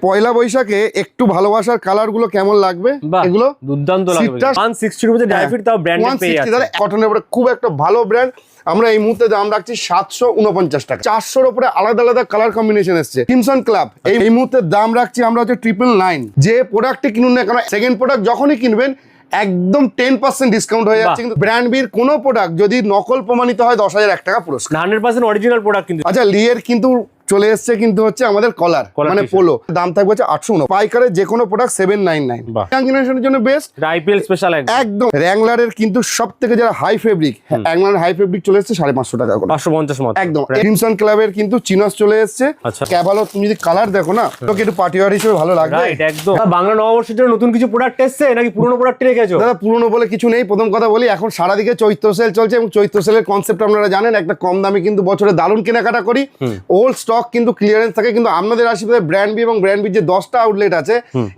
পয়লা বৈশাখে একটু ভালোবাসার কালার গুলো কেমন লাগবে? এগুলো দুর্দান্ত লাগবে। 160 রুপিতে ডাইফিট তাও ব্র্যান্ডেড পেয়ে যাচ্ছে। কটনের উপরে খুব একটা ভালো ব্র্যান্ড। আমরা এই মুহূর্তে দাম রাখছি 749 টাকা। 400-র উপরে আলাদা আলাদা কালার কম্বিনেশন এসছে। ক্রিমসন ক্লাব এই মুহূর্তে দাম রাখছি আমরা হচ্ছে 999। যে প্রোডাক্টে কিনুন না কেন, সেকেন্ড প্রোডাক্ট যখনই কিনবেন একদম 10% ডিসকাউন্ট হয়ে যাচ্ছে। কিন্তু ব্র্যান্ড বির কোনো প্রোডাক্ট যদি নকল প্রমাণিত হয় 10,001 টাকা পুরস্কার। 100% অরিজিনাল প্রোডাক্ট কিন্তু। আচ্ছা, লিয়ের কিন্তু চলে এসছে কিন্তু হচ্ছে আমাদের কলার মানে পোলো, দাম থাকবে হচ্ছে 809। পাইকারের যে কোনো প্রোডাক্ট 799। ইয়াং জেনারেশনের জন্য বেস্ট, আইপিএল স্পেশাল একদম। র্যাংলারের কিন্তু সবথেকে যারা high fabric, Wrangler high fabric চলে এসছে 550 টাকা করে, 550 মত একদম। ক্রিমসন ক্লাবের কিন্তু চিনস চলে এসছে। ক্যাভালো তুমি যদি কালার দেখো না, তো একটু পার্টি ওয়্যার হিসেবে ভালো লাগবে। রাইট, একদম। বাংলা নববর্ষের জন্য নতুন কিছু প্রোডাক্ট এসছে নাকি পুরনো প্রোডাক্ট রেখেছো? দাদা পুরনো বলে কিছু নেই। প্রথম কথা বলি, এখন সারা দিকে চৈত্র সেল চলছে এবং চৈত্র সেলের কনসেপ্ট আপনারা জানেন, একটা কম দামে কিন্তু বছরে দারুণ কেনাকাটা করি। ওল্ড স্টক কিন্তু ক্লিয়ারেন্স থাকে। কিন্তু আপনাদের আশীর্বাদে ব্র্যান্ড বি এবং ব্র্যান্ড বির যে 10টা আউটলেট আছে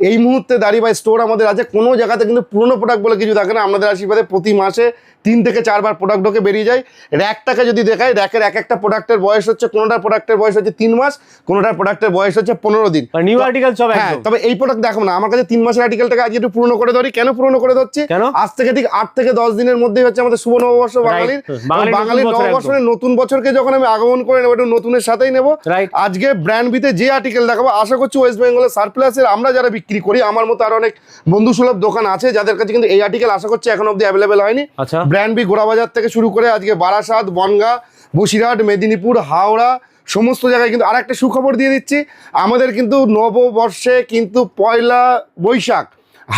এই মুহূর্তে দাঁড়িয়ে বা স্টোর আমাদের আছে, কোনো জায়গাতে কিন্তু পুরনো প্রোডাক্ট বলে কিছু থাকে না। আপনাদের আশীর্বাদে প্রতি মাসে 3 থেকে 4 বার প্রোডাক্ট ঢোকে বেরিয়ে যায়। র্যাকটাকে যদি দেখায়, র্যাকের এক একটা প্রোডাক্টের বয়স হচ্ছে, কোনোটার প্রোডাক্টের বয়স হচ্ছে 3 মাস, কোনোটার প্রোডাক্টের বয়স হচ্ছে 15 দিন। নিউ আর্টিকেল সব একদম। তবে এই প্রোডাক্ট দেখো না, আমার কাছে 3 মাসের আর্টিকেলটাকে আজ একটু পুরনো করে ধরি। কেন পুরনো করে ধরছি? আজ থেকে ঠিক 8 থেকে 10 দিনের মধ্যেই হচ্ছে আমাদের শুভ নববর্ষ বাঙালির। বাঙালির নববর্ষের নতুন বছরকে যখন আমি আগমন করে নেবো, একটু নতুনের সাথেই নেবো। আজকে ব্র্যান্ড বিতে যে আর্টিকেল দেখাবো, আশা করছি ওয়েস্ট বেঙ্গলের সারপ্লাসের আমরা যারা বিক্রি করি, আমার মতো আরো অনেক বন্ধু সুলভ দোকান আছে যাদের কাছে কিন্তু এই আর্টিকেল আশা করছি এখন অব্দি অ্যাভেলেবেল হয়নি। ব্র্যান্ড বি গোড়াবাজার থেকে শুরু করে আজকে বারাসাত, বনগাঁ, বসিরহাট, মেদিনীপুর, হাওড়া সমস্ত জায়গায় কিন্তু আর একটা সুখবর দিয়ে দিচ্ছি। আমাদের কিন্তু নববর্ষে কিন্তু পয়লা বৈশাখ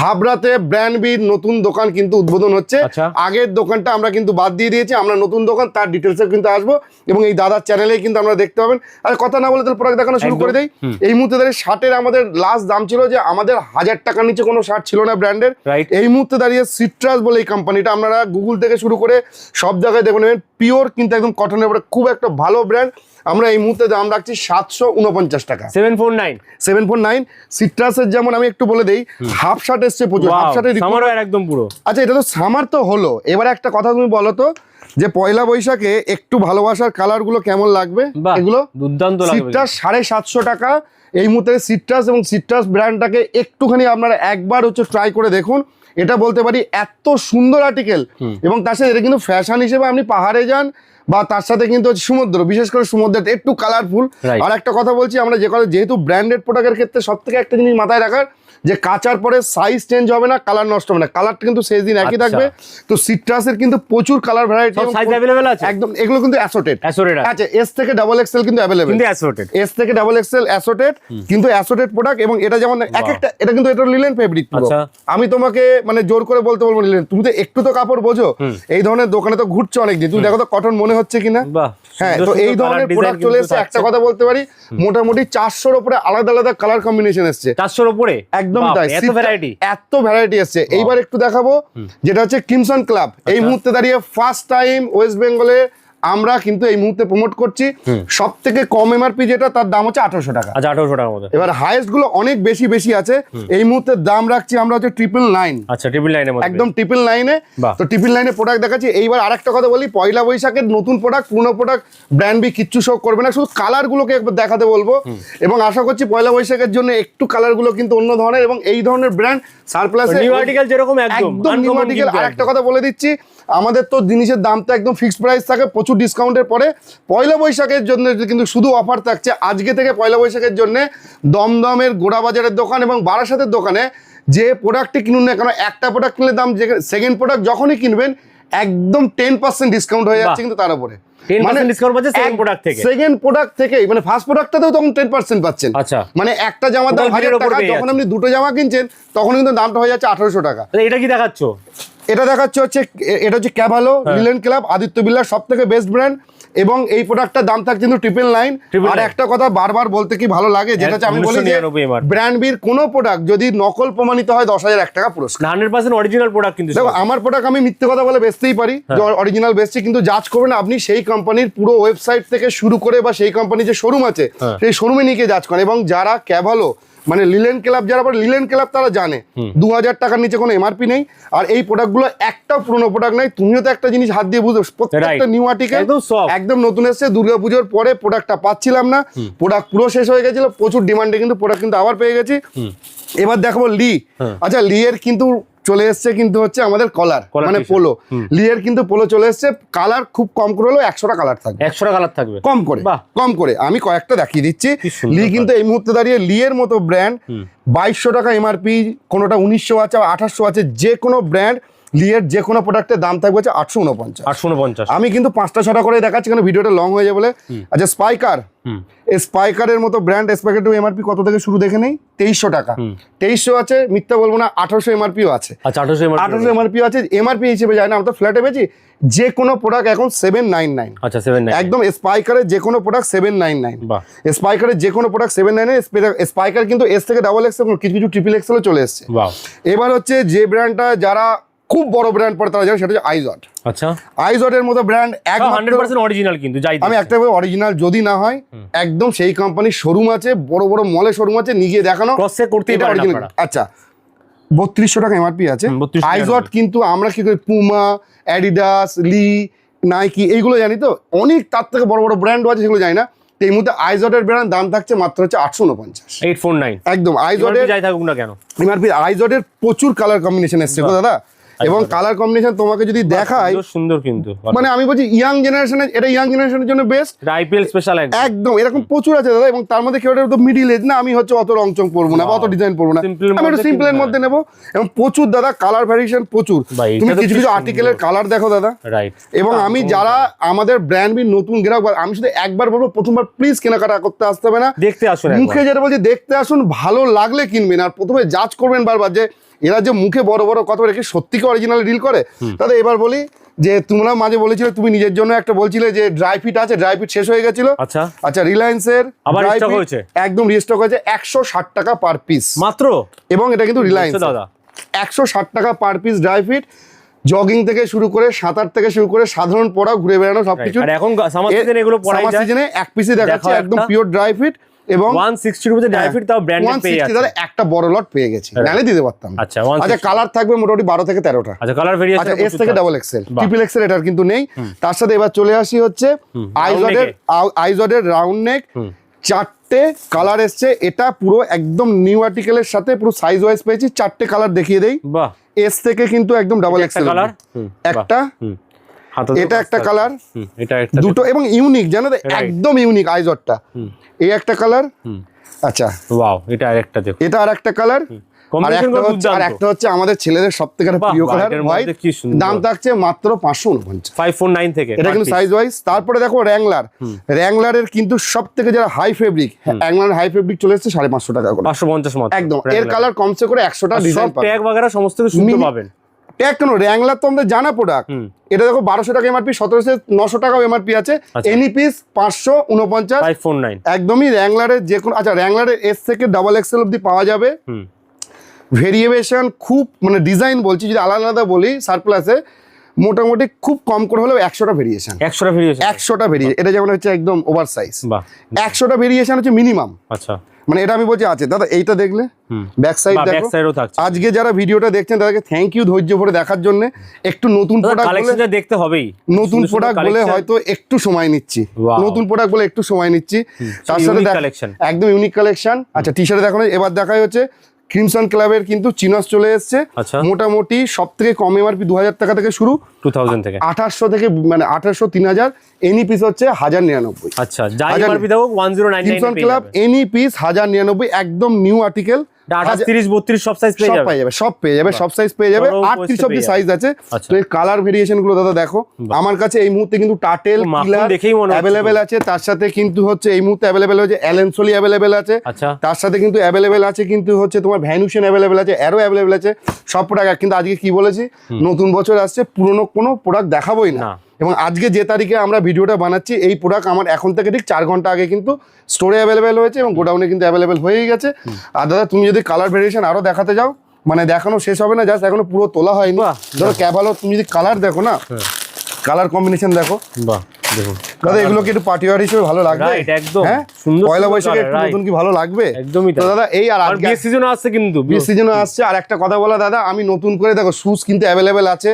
হাবড়াতে ব্র্যান্ড বির নতুন দোকান কিন্তু উদ্বোধন হচ্ছে। আগের দোকানটা আমরা কিন্তু বাদ দিয়ে দিয়েছি, আমরা নতুন দোকান তার ডিটেলসে কিন্তু আসবো এবং এই দাদার চ্যানেলে কিন্তু আমরা দেখতে পাবেন। আর কথা না বলে তাহলে প্রোডাক্ট দেখানো শুরু করে দেই। এই মুহূর্তে দাঁড়িয়ে শার্টের আমাদের লাস্ট দাম ছিল যে আমাদের 1000 টাকার নিচে কোনো শার্ট ছিল না ব্র্যান্ডের। এই মুহূর্তে দাঁড়িয়ে সিট্রাস বলে এই কোম্পানিটা, আপনারা গুগল থেকে শুরু করে সব জায়গায় দেখে নেবেন, পিওর কিন্তু একদম কটনের উপরে খুব একটা ভালো ব্র্যান্ড। আমরা এই মুহূর্তে দাম রাখছি 749 টাকা। 749। সিট্রাসের যেমন আমি একটু বলে দেই, হাফ শার্ট এসছে প্রচুর। হাফ শার্টের একদম পুরো। আচ্ছা, এটা তো সামার তো হলো, এবার একটা কথা তুমি বলো তো, যে পয়লা বৈশাখে একটু ভালোবাসার কালার গুলো কেমন লাগবে? এগুলো দুর্দান্ত লাগবে। সিট্রাস 750 টাকা এই মুহূর্তে। সিট্রাস এবং সিট্রাস ব্র্যান্ডটাকে একটুখানি আপনারা একবার হচ্ছে ট্রাই করে দেখুন। এটা বলতে পারি এত সুন্দর আর্টিকেল, এবং তার সাথে এটা কিন্তু ফ্যাশন হিসেবে আপনি পাহাড়ে যান বা তার সাথে কিন্তু সমুদ্র, বিশেষ করে সমুদ্রটা একটু কালারফুল। আর একটা কথা বলছি, আমরা যেহেতু ব্র্যান্ডেড প্রোডাক্টের ক্ষেত্রে সব থেকে একটা জিনিস মাথায় রাখার, যে কাচার পরে সাইজ চেঞ্জ হবে না, কালার নষ্ট হবে না, কালারটা কিন্তু সেই দিন একই থাকবে। তো সিট্রাসের কিন্তু প্রচুর কালার ভ্যারাইটি, সাইজ अवेलेबल আছে একদম। এগুলো কিন্তু অ্যাসোটেড আছে, এস থেকে ডাবল এক্সেল কিন্তু अवेलेबल, কিন্তু অ্যাসোটেড, এস থেকে ডাবল এক্সেল অ্যাসোটেড, কিন্তু অ্যাসোটেড প্রোডাক্ট। এবং এটা যেমন এক একটা, এটা কিন্তু এটা লিলেন ফেব্রিক পুরো। আমি তোমাকে মানে জোর করে বলতে বলবো লিলেন, তুমি তো একটু তো কাপড় বোঝো, এই ধরনের দোকানে তো ঘুরছো অনেকদিন, তুমি দেখো তো কটন মনে হচ্ছে কিনা। হ্যাঁ, তো এই ধরনের প্রোডাক্ট চলে এসেছে। একটা কথা বলতে পারি, মোটামুটি 400-র উপরে আলাদা আলাদা কালার কম্বিনেশন এসছে। 400-র উপরে একদম তাই, এত ভ্যারাইটি এসছে। এইবার একটু দেখাবো যেটা হচ্ছে ক্রিমসন ক্লাব। এই মুহূর্তে দাঁড়িয়ে ফার্স্ট টাইম ওয়েস্ট বেঙ্গলে আমরা কিন্তু এই মুহূর্তে প্রমোট করছি। সব থেকে কম এমআরপি যেটা, তার দাম হচ্ছে 1800 টাকা। 1800 টাকার মধ্যে। এবার হাইয়েস্ট গুলো অনেক বেশি আছে। এই মুহূর্তে দাম রাখছি আমরা হচ্ছে 999। আচ্ছা, 999 এর মধ্যে, একদম 999। তো 999 এর প্রোডাক্ট দেখাচ্ছি। এইবার আরেকটা কথা বলি, পয়লা বৈশাখের নতুন প্রোডাক্ট, পুরনো প্রোডাক্ট ব্র্যান্ড বি কিচ্ছু শো করবে না, শুধু কালার গুলোকে একবার দেখাতে বলবো। এবং আশা করছি পয়লা বৈশাখের জন্য একটু কালার গুলো কিন্তু অন্য ধরনের, এবং এই ধরনের ব্র্যান্ড সারপ্লাসে নিউ আর্টিকেল যেরকম একদম নিউ আর্টিকেল। আরেকটা কথা বলে দিচ্ছি, আমাদের তো জিনিসের দামটা একদম ফিক্সড প্রাইস থাকে, প্রচুর ডিসকাউন্টের পরে। পয়লা বৈশাখের জন্য কিন্তু শুধু অফার থাকছে আজকে থেকে পয়লা বৈশাখের জন্য। দমদমের গোড়াবাজারের দোকান এবং বারাসাতের দোকানে যে প্রোডাক্টটি কিনুন না কেন, একটা প্রোডাক্ট কিনলে দাম, সেকেন্ড প্রোডাক্ট যখনই কিনবেন একদম 10% ডিসকাউন্ট হয়ে যাচ্ছে কিন্তু তার উপরে। মানে সেকেন্ড প্রোডাক্ট থেকেই, মানে ফার্স্ট প্রোডাক্টটাতেও তখন 10% পাচ্ছেন। মানে একটা জামার দাম 1000 টাকা, যখন আপনি দুটো জামা কিনছেন তখন কিন্তু দামটা হয়ে যাচ্ছে 1800 টাকা। এটা কি দেখাচ্ছ? এটা দেখাচ্ছে হচ্ছে, এটা হচ্ছে ক্যাভালো লিলেন ক্লাব, আদিত্য বিল্লার সব থেকে বেস্ট ব্র্যান্ড। এবং এই প্রোডাক্টটার দাম থাকছে কিন্তু 999। আর একটা কথা বারবার বলতে কি ভালো লাগে, যেটা হচ্ছে আমি বলি যে ব্র্যান্ড বির কোনো প্রোডাক্ট যদি নকল প্রমাণিত হয় 10,001 টাকা পুরস্কার। 100% অরিজিনাল প্রোডাক্ট কিন্তু। দেখো, আমার প্রোডাক্ট আমি মিথ্যে কথা বলে বেচতেই পারি, অরিজিনাল বেচছি, কিন্তু জাজ করবেন আপনি সেই কোম্পানির পুরো ওয়েবসাইট থেকে শুরু করে, বা সেই কোম্পানির যে শোরুম আছে সেই শোরুমে নিয়ে গিয়ে জাজ করেন। এবং যারা ক্যাভালো মানে লিলেন ক্লাব যারা পরে লিলেন ক্লাব তারা জানে 2000 টাকার নিচে কোনো এমআরপি নেই। আর এই প্রোডাক্টগুলো একটাও পুরোনো প্রোডাক্ট নাই। তুমিও তো একটা জিনিস হাত দিয়ে বুঝো, প্রত্যেকটা নিউ আর্টিকেল একদম নতুন এসছে। দুর্গাপুজোর পরে প্রোডাক্টটা পাচ্ছিলাম না, প্রোডাক্ট পুরো শেষ হয়ে গেছিল, প্রচুর ডিমান্ডে কিন্তু প্রোডাক্ট কিন্তু আবার পেয়ে গেছি। এবার দেখাবো লি। আচ্ছা, লি এর কিন্তু চলে এসছে কিন্তু হচ্ছে আমাদের কলার, মানে পোলো। লি এর কিন্তু পোলো চলে এসছে। কালার খুব কম করে হলো 100টা কালার থাকবে, 100টা কালার থাকবে কম করে আমি কয়েকটা দেখিয়ে দিচ্ছি। লি কিন্তু এই মুহূর্তে দাঁড়িয়ে লি এর মতো ব্র্যান্ড 2200 টাকা এমআরপি, কোনোটা 1900 আছে, 2800 আছে। যে কোনো ব্র্যান্ড লি এর যে কোনো প্রোডাক্টের দাম থাকবে হচ্ছে 849। আমি কিন্তু 5টা 6টা করে দেখাচ্ছি কারণ ভিডিওটা লং হয়ে যাবে বলে। আচ্ছা, স্পাইকার, স্পাইকারের মতো ব্র্যান্ড স্পাইকার এমআরপি কত থেকে শুরু দেখে নেই? 2300 টাকা। 2300 আছে, মিথ্যা বলবো না, 1800 এমআরপিও আছে। আচ্ছা, 1800 এমআরপিও আছে। এমআরপি হিসেবে যায় না, আমরা তো ফ্ল্যাটে বেচি। যে কোনো প্রোডাক্ট এখন 799। আচ্ছা, 799 একদম। স্পাইকারের যে কোনো প্রোডাক্ট 799। স্পাইকারের যে কোনো প্রোডাক্ট 799। স্পাইকার কিন্তু এস থেকে ডাবল এক্সেল, কিছু কিছু ট্রিপল এক্সেলও চলে এসছে। এবার হচ্ছে যে ব্র্যান্ডটা যারা খুব বড় ব্র্যান্ড পড়ে তারা জানে, সেটা হচ্ছে আইজড। আচ্ছা, আইজডের মতো ব্র্যান্ড 100% অরিজিনাল কিন্তু যাই আমি একটা অরিজিনাল যদি না হয় একদম সেই কোম্পানির শোরুম আছে, বড় বড় মলে শোরুম আছে, নিয়ে দেখানো ক্রস চেক করতে পারেন আপনারা। আচ্ছা, 3200 টাকা এমআরপি আছে আইজড। কিন্তু আমরা কি করি, পুমা, অ্যাডিডাস, লি, নাইকি এইগুলো জানি, তো অনেক তার থেকে বড় বড় ব্র্যান্ডও আছে সেগুলো জানি না। তো এই মুহূর্তে আইজডের ব্র্যান্ড দাম থাকছে মাত্র হচ্ছে 849। একদম। আইজডের যাই থাকুক না কেন এমআরপি। আইজডের প্রচুর কালার কম্বিনেশন এসছে গো দাদা, এবং কালার কম্বিনেশন তোমাকে যদি দেখায় সুন্দর, কিন্তু মানে আমি বলছি ইয়াং জেনারেশনের, এটা ইয়াং জেনারেশনের জন্য বেস্ট। আইপিএল স্পেশাল একদম এরকম প্রচুর আছে দাদা। এবং তার মধ্যে কেউ তো মিডিল এজ না, আমি হচ্ছে অত রংচং পরবো না বা অত ডিজাইন পরবো না, আমি একটু সিম্পলের মধ্যে নেবো। এবং প্রচুর দাদা কালার ভ্যারিয়েশন প্রচুর। তুমি কিছু কিছু আর্টিকেলের কালার দেখো দাদা। এবং আমি যারা আমাদের ব্র্যান্ড বি নতুন গ্রাহক, আমি শুধু একবার বলবো, প্রথমবার প্লিজ কেনাকাটা করতে আসতে হবে না, দেখতে আসুন। মুখে যেটা বলছি দেখতে আসুন, ভালো লাগলে কিনবেন। আর প্রথমে জাজ করবেন বারবার যে এরা যে মুখে বড় বড় কথা রেখে সত্যি কি অরিজিনাল ডিল করে। দাদা এবার বলি যে তোমরা মাঝে বলেছিলে তুমি নিজের জন্য একটা বলছিলে যে ড্রাই ফিট আছে, ড্রাই ফিট শেষ হয়ে গেছিল। আচ্ছা, রিলায়েন্সের একদম রিস্টক হয়েছে 160 টাকা পার পিস মাত্র। এবং এটা কিন্তু রিলায়েন্স দাদা 160 টাকা per piece dry fit. Jogging থেকে শুরু করে, সাঁতার থেকে শুরু করে, সাধারণ পড়া, ঘুরে বেড়ানো সবকিছু। এখন সামার সিজনে এগুলো পড়াই যায়। সিজনে এক পিসই দেখাচ্ছে একদম পিওর ড্রাই ফিট। এবং 160 রুপিতে ড্রাই ফিট, তাও ব্র্যান্ডেড পেয়ে যাচ্ছে। তাহলে একটা বড় লট পেয়ে গেছি, নালে দিতে পারতাম। আচ্ছা, কালার থাকবে মোটামুটি 12 থেকে 13টা। আচ্ছা, কালার ভেরিয়েশন। আচ্ছা, এস থেকে ডাবল এক্সেল, ট্রিপল এক্সেল এটার কিন্তু নেই। তার সাথে এবার চলে আসি হচ্ছে আইজডের রাউন্ড নেক, 4টে কালার এসছে। এটা পুরো একদম নিউ আর্টিকেলের সাথে পুরো সাইজ ওয়াইজ পেয়েছি। 4টে কালার দেখিয়ে দেই। বাহ, এস থেকে কিন্তু একদম ডাবল এক্সেল কালার, একটা এটা একটা কালার, এটা একটা দুটো, এবং ইউনিক জানো তো, একদম ইউনিক আইজডটা। এই একটা কালার। আচ্ছা, ওয়াও, এটা আরেকটা দেখো, এটা আরেকটা কালার। আর একটা হচ্ছে আমাদের ছেলেদের সবথেকে প্রিয় কালার হোয়াইট। দাম থাকছে মাত্র 549 থেকে। এটা কিন্তু সাইজ ওয়াইজ। তারপরে দেখো র্যাংলারের কিন্তু সবথেকে যারা high fabric, Wrangler high fabric চলে এসেছে 550 টাকা করে, 550 মত একদম। এর কালার কমসে করে 100টা ডিজাইন পাবেন, ট্যাগ वगैरह সমস্ত কিছু শুনতে পাবেন। ট্যাগ কেন, র্যাংলার তো আমাদের জানা প্রোডাক্ট। এটা দেখো 1200 টাকা এমআরপি, 1700 টাকাও এমআরপি আছে। এনি পিস 549, 549 একদমই। র্যাংলারের যে কোনো, আচ্ছা র্যাংলারের এস থেকে ডাবল এক্সেল অবধি পাওয়া যাবে। ভেরিয়েশন খুব, মানে ডিজাইন বলছি যদি আলাদা আলাদা বলি, সারপ্লাসে মোটামুটি খুব কম করে হলেও 100টা ভেরিয়েশন। 100টা ভেরিয়েশন। এটা যেমন হচ্ছে একদম ওভার সাইজ, 100টা ভেরিয়েশন হচ্ছে মিনিমাম। আচ্ছা, মানে এটা আমি বলছি আছে দাদা। এইটা দেখলে ব্যাক সাইড দেখো। আজকে যারা ভিডিওটা দেখছেন তাদেরকে থ্যাংক ইউ ধৈর্য ধরে দেখার জন্য। একটু নতুন প্রোডাক্ট বলে দেখতে হবেই, নতুন প্রোডাক্ট বলে হয়তো একটু সময় নিচ্ছি, নতুন প্রোডাক্ট বলে একটু সময় নিচ্ছি। তার সাথে একদম ইউনিক কালেকশন। আচ্ছা, টি শার্টে দেখো, এবার দেখাই হচ্ছে ক্রিমসন ক্লাবের কিন্তু চিনস চলে এসছে। মোটামুটি সব থেকে কম এমআরপি 2000 টাকা থেকে শুরু, 2000 থেকে 2800 থেকে, মানে 2800 3000। এনি পিস হচ্ছে 1099। আচ্ছা, এমআরপি দেখো 1099 ক্রিমসন ক্লাব এনি পিস 1099, একদম নিউ আর্টিকেল। 30 32 সব সাইজ পেয়ে যাবে, সব পেয়ে যাবে, সব সাইজ পেয়ে যাবে। 38 অবধি সাইজ আছে। তো এই কালার ভেরিয়েশন গুলো দাদা দেখো, আমার কাছে এই মুহূর্তে কিন্তু টাটেল কিলার অ্যাভেলেবেল আছে। তার সাথে কিন্তু হচ্ছে এই মুহূর্তে অ্যাভেলেবেল হচ্ছে অ্যালেনসোলি অ্যাভেলেবেল আছে। তার সাথে কিন্তু অ্যাভেলেবেল আছে কিন্তু হচ্ছে তোমার ভ্যানুশন অ্যাভেলেবেল আছে, অ্যারো অ্যাভেলেবেল আছে, সব প্রোডাক্ট। কিন্তু আজকে কি বলেছি, নতুন বছর আসছে, পুরনো কোনো প্রোডাক্ট দেখাবোই না। এবং আজকে যে তারিখে আমরা ভিডিওটা বানাচ্ছি, এই প্রোডাক্ট আমার এখন থেকে ঠিক 4 ঘন্টা আগে কিন্তু স্টোরে অ্যাভেলেবেল হয়েছে এবং গোডাউনে কিন্তু অ্যাভেলেবেল হয়েই গেছে। আর দাদা তুমি যদি কালার ভেরিয়েশন আরো দেখাতে যাও, মানে দেখানো শেষ হবে না, জাস্ট এখনো পুরো তোলা হয়নি। ধরো ক্যাভালো তুমি যদি কালার দেখো না, কালার কম্বিনেশন দেখো, দেখুন দাদা এগুলো কি একটু পার্টি ওয়্যার হিসেবে ভালো লাগবে? রাইট, একদম হ্যাঁ সুন্দর পয়লা বৈশাখে একটু নতুন কি ভালো লাগবে? একদমই তো দাদা এই আর আজকে বিয়ের সিজন আসছে কিন্তু বিয়ের সিজনে আসছে। আর একটা কথা বলা দাদা, আমি নতুন করে দেখো শুজ কিন্তু অ্যাভেলেবেল আছে।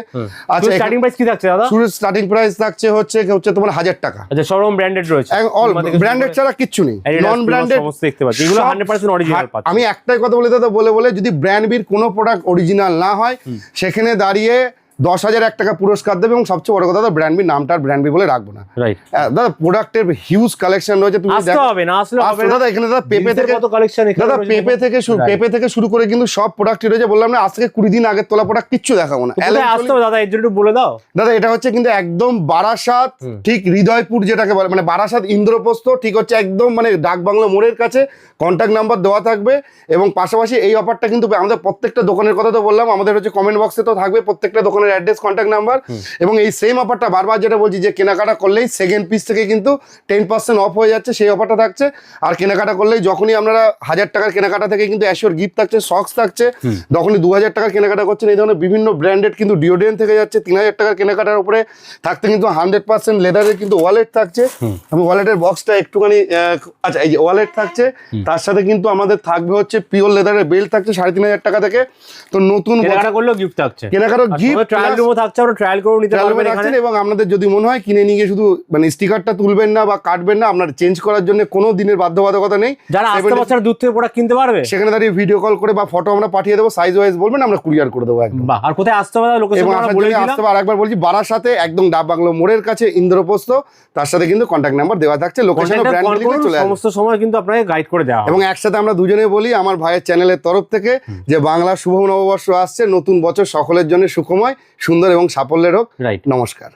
আচ্ছা স্টার্টিং প্রাইস কি থাকছে দাদা? শুজের স্টার্টিং প্রাইস থাকছে হচ্ছে তোমার 1000 টাকা। আচ্ছা সব রকম ব্র্যান্ডেড রয়েছে, অল ব্র্যান্ডেড ছাড়া কিচ্ছু নেই, নন ব্র্যান্ডেড সমস্ত দেখতে পাচ্ছি, এগুলো 100% অরিজিনাল পাচ্ছি। আমি একটাই কথা বলি দাদা, বলে যদি ব্র্যান্ড বির কোনো প্রোডাক্ট অরিজিনাল না হয় সেখানে দাঁড়িয়ে 10,001 টাকা পুরস্কার দেবে। এবং সবচেয়ে বড় কথা দাদা, ব্র্যান্ড বি নামটা ব্র্যান্ড বি বলে রাখবো না। রাইট দাদা প্রোডাক্টের হিউজ কালেকশন রয়েছে, তুমি আসতে হবে না, আসলে হবে দাদা এখানে দাদা পেপে থেকে কত কালেকশন, দাদা পেপে থেকে শুরু করে কিন্তু সব প্রোডাক্ট রয়েছে। বললাম না আজ থেকে 20 দিন আগের তোলা প্রোডাক্ট কিচ্ছু দেখাবো না। আসতে হবে দাদা, এর জন্য একটু বলে দাও। দাদা এটা হচ্ছে কিন্তু একদম বারাসাত, ঠিক হৃদয়পুর যেটাকে বলে, মানে বারাসাত ইন্দ্রপ্রস্থ, ঠিক হচ্ছে একদম মানে ডাক বাংলো মোড়ের কাছে। কন্ট্যাক্ট নাম্বার দেওয়া থাকবে। এবং পাশাপাশি এই অফারটা কিন্তু আমাদের প্রত্যেকটা দোকানের কথা তো বললাম, আমাদের হচ্ছে কমেন্ট বক্সে তো থাকবে প্রত্যেকটা দোকানের অ্যাড্রেস, কন্ট্যাক্ট নাম্বার। এবং এই সেম অফারটা বারবার যেটা বলছি যে কেনাকাটা করলেই সেকেন্ড পিস থেকে কিন্তু 10% অফ হয়ে যাচ্ছে, সেই অফারটা থাকছে। আর কেনাকাটা করলেই যখনই আপনারা 1000 টাকার কেনাকাটা থেকে কিন্তু অ্যাশিওর গিফট থাকছে, সক্স থাকছে। যখনই 2000 টাকার কেনাকাটা করছেন এই ধরনের বিভিন্ন ব্র্যান্ডেড কিন্তু ডিওড্রেন্ট থেকে যাচ্ছে। 3000 টাকার কেনাকাটার উপরে থাকতে কিন্তু 100% লেদারের কিন্তু ওয়ালেট থাকছে। আমি ওয়ালেটের বক্সটা একটুখানি আচ্ছা এই যে ওয়ালেট থাকছে, তার সাথে কিন্তু আমাদের থাকবে হচ্ছে পিওর লেদারের বেল্ট থাকছে 3500 টাকা থেকে। তো নতুন কেনাকাটা করলেও গিফট থাকছে, কেনাকাটা গিফট ট্রায়াল রুমও থাকছে, আমরা ট্রায়াল করে নিতে পারবেন এখানে। এবং আপনাদের যদি মনে হয় কিনে নিয়ে গিয়ে শুধু মানে স্টিকারটা তুলবেন না বা কাটবেন না, আপনার চেঞ্জ করার জন্য কোনো দিনের বাধ্যবাধকতা নেই। যারা আসতে বছর দূর থেকে প্রোডাক্ট কিনতে পারবে সেখানে দাঁড়িয়ে ভিডিও কল করে বা ফটো আমরা পাঠিয়ে দেবো, সাইজ ওয়াইজ বলবেন, আমরা কুরিয়ার করে দেবো একদম। আর কোথায় আসতে হবে লোকেশন এবং আসার জন্য আসতে হবে আরেকবার বলছি, বারাসাতে একদম ডাব বাংলো মোড়ের কাছে ইন্দ্রপ্রস্থ, তার সাথে কিন্তু কন্ট্যাক্ট নাম্বার দেওয়া থাকছে, লোকেশন ও ব্র্যান্ড লিখে চলে আসবে। সমস্ত সময় কিন্তু আপনাকে গাইড করে দেওয়া হবে। এবং একসাথে আমরা দুজনে বলি আমার ভাইয়ের চ্যানেলের তরফ থেকে যে বাংলা শুভ নববর্ষ আসছে, নতুন বছর সকলের জন্য সুখময়, সুন্দর এবং সাফল্যের হোক। রাইট, নমস্কার।